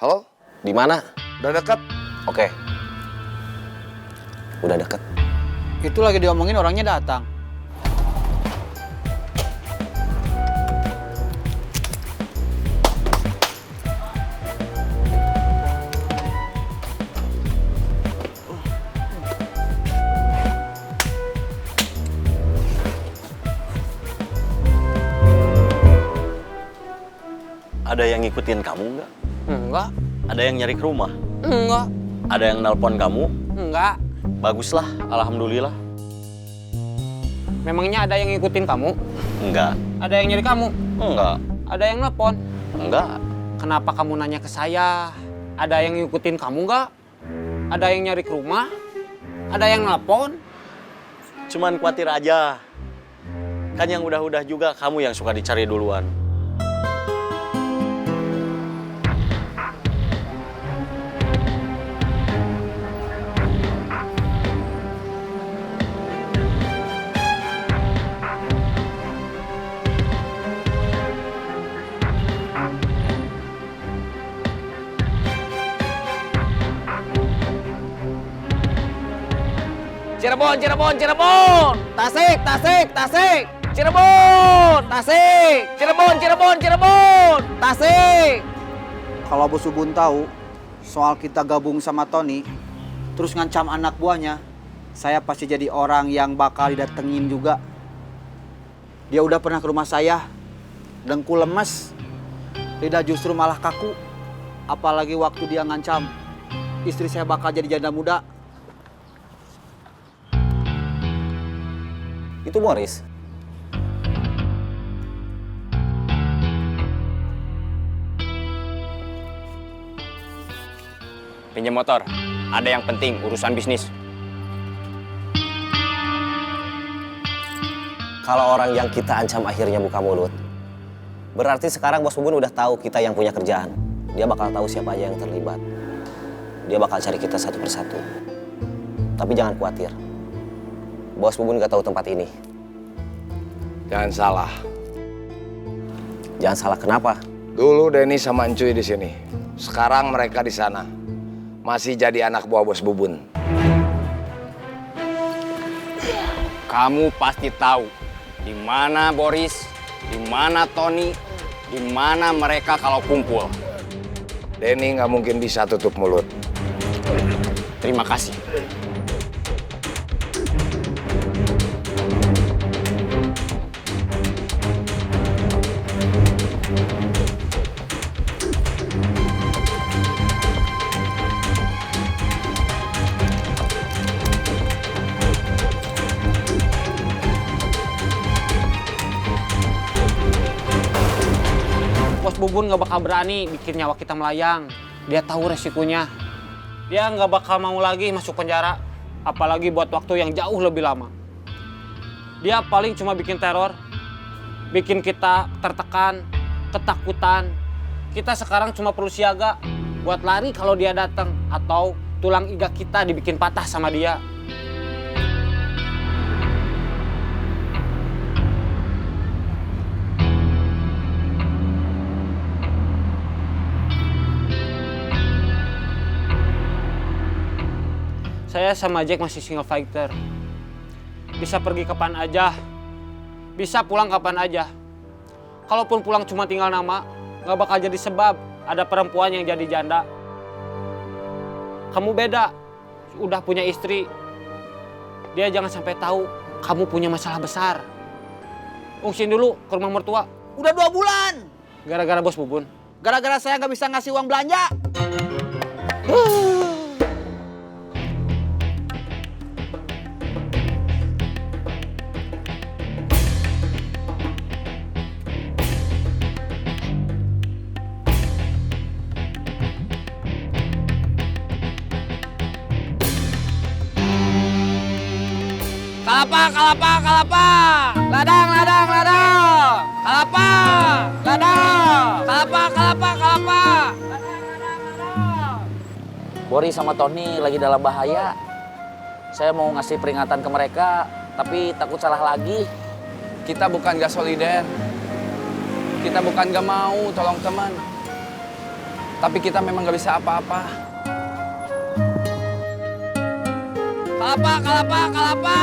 Halo? Di mana? Udah dekat? Oke. Udah deket. Itu lagi diomongin orangnya datang. Ada yang ngikutin kamu nggak? Enggak. Ada yang nyari ke rumah? Enggak. Ada yang nelpon kamu? Enggak. Baguslah, alhamdulillah. Memangnya ada yang ngikutin kamu? Enggak. Ada yang nyari kamu? Enggak. Ada yang nelpon? Enggak. Kenapa kamu nanya ke saya? Ada yang ngikutin kamu nggak? Ada yang nyari ke rumah? Ada yang nelpon? Cuman khawatir aja. Kan yang udah-udah juga kamu yang suka dicari duluan. Cirebon, Cirebon, Cirebon! Tasik, Tasik, Tasik! Cirebon! Tasik! Cirebon, Cirebon, Cirebon! Tasik! Kalau Bos Bubun tahu soal kita gabung sama Tony, terus ngancam anak buahnya, saya pasti jadi orang yang bakal didatengin juga. Dia udah pernah ke rumah saya, dengkul lemes, lidah justru malah kaku. Apalagi waktu dia ngancam, istri saya bakal jadi janda muda. Itu Morris. Pinjam motor, ada yang penting urusan bisnis. Kalau orang yang kita ancam akhirnya buka mulut, berarti sekarang Bos Bubun udah tahu kita yang punya kerjaan. Dia bakal tahu siapa aja yang terlibat. Dia bakal cari kita satu persatu. Tapi jangan khawatir. Bos Bubun gak tahu tempat ini. Jangan salah. Jangan salah kenapa? Dulu Denny sama Encuy di sini. Sekarang mereka di sana. Masih jadi anak buah Bos Bubun. Kamu pasti tahu di mana Boris, di mana Tony, di mana mereka kalau kumpul. Denny nggak mungkin bisa tutup mulut. Terima kasih. Bos Bubun nggak bakal berani bikin nyawa kita melayang. Dia tahu resikonya. Dia nggak bakal mau lagi masuk penjara. Apalagi buat waktu yang jauh lebih lama. Dia paling cuma bikin teror. Bikin kita tertekan, ketakutan. Kita sekarang cuma perlu siaga. Buat lari kalau dia datang. Atau tulang iga kita dibikin patah sama dia. Saya sama Jack masih single fighter. Bisa pergi kapan aja. Bisa pulang kapan aja. Kalaupun pulang cuma tinggal nama, nggak bakal jadi sebab ada perempuan yang jadi janda. Kamu beda, udah punya istri. Dia jangan sampai tahu kamu punya masalah besar. Ungsiin dulu ke rumah mertua. Udah 2 bulan. Gara-gara Bos Bubun. Gara-gara saya nggak bisa ngasih uang belanja. Kalapa, kalapa, kalapa. Ladang, ladang, ladang. Kalapa, ladang. Kalapa, kalapa, kalapa. Boris sama Tony lagi dalam bahaya. Saya mau ngasih peringatan ke mereka, tapi takut salah lagi. Kita bukan gak solider. Kita bukan gak mau tolong teman. Tapi kita memang nggak bisa apa-apa. Kalapa, kalapa, kalapa.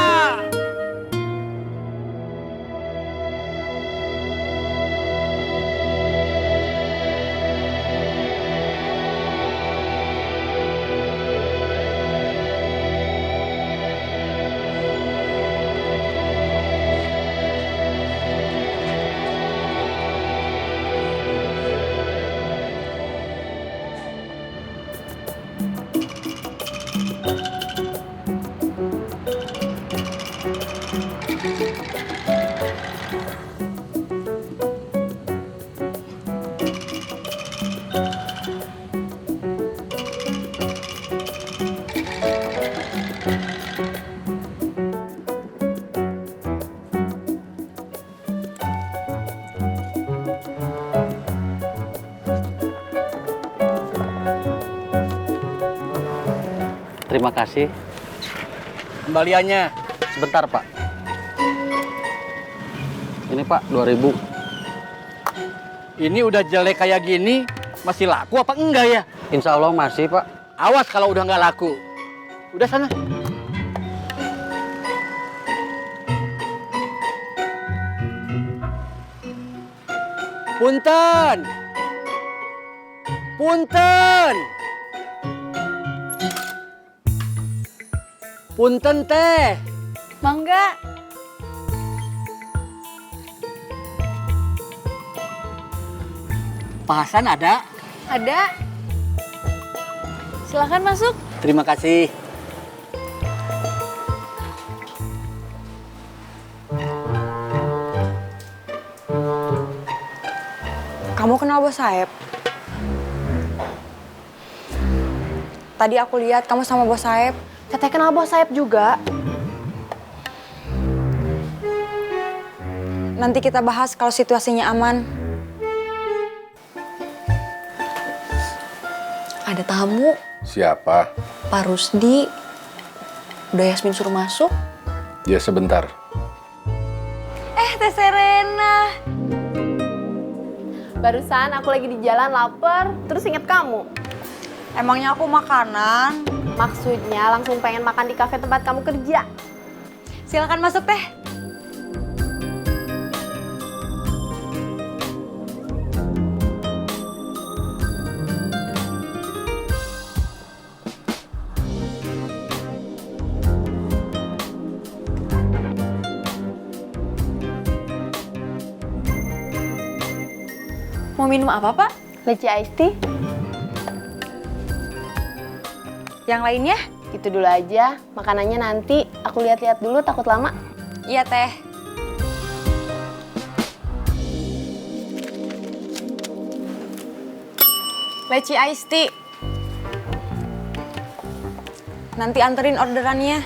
Terima kasih. Kembaliannya sebentar, Pak. Ini, Pak, 2.000. Ini udah jelek kayak gini, masih laku apa enggak ya? Insya Allah masih, Pak. Awas kalau udah nggak laku. Udah sana. Punten! Punten! Punten teh. Mangga. Pak Hasan ada? Ada. Silahkan masuk. Terima kasih. Kamu kenal Bos Saeb? Tadi aku lihat kamu sama Bos Saeb. Teteh kenal Bos Saeb juga. Nanti kita bahas kalau situasinya aman. Ada tamu, Siapa? Pak Rusdi. Udah Yasmin suruh masuk. Ya sebentar. Teh Serena. Barusan aku lagi di jalan lapar, terus inget kamu. Emangnya aku makanan? Maksudnya langsung pengen makan di kafe tempat kamu kerja. Silakan masuk teh. Mau minum apa, Pak? Leci iced tea, Yang lainnya? gitu dulu aja. Makanannya nanti aku lihat-lihat dulu, takut lama. Iya, Teh. Leci iced tea. Nanti anterin orderannya.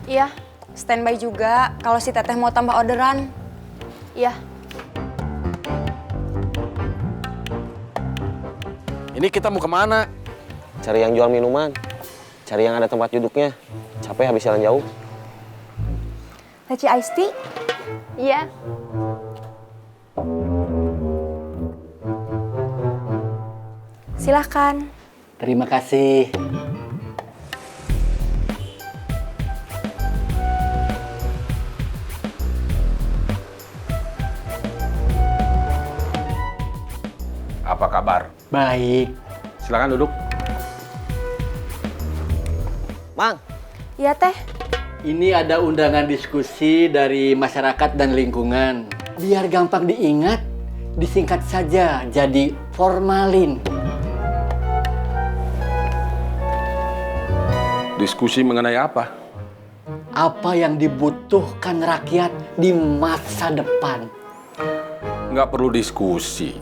Iya, Standby juga kalau si Teteh mau tambah orderan. iya. Ini kita mau kemana? Cari yang jual minuman. Cari yang ada tempat duduknya. Capek habis jalan jauh. Leci iced tea? Iya. Silahkan. Terima kasih. Apa kabar? Baik. Silakan duduk. Mang, Iya, Teh. Ini ada undangan diskusi dari masyarakat dan lingkungan. Biar gampang diingat, disingkat saja jadi formalin. Diskusi mengenai apa? Apa yang dibutuhkan rakyat di masa depan. Nggak perlu diskusi.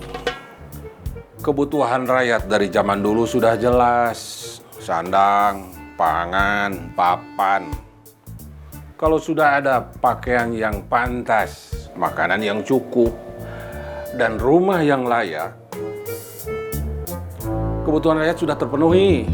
Kebutuhan rakyat dari zaman dulu sudah jelas. Sandang, pangan, papan. Kalau sudah ada pakaian yang pantas, makanan yang cukup, dan rumah yang layak, kebutuhan rakyat sudah terpenuhi.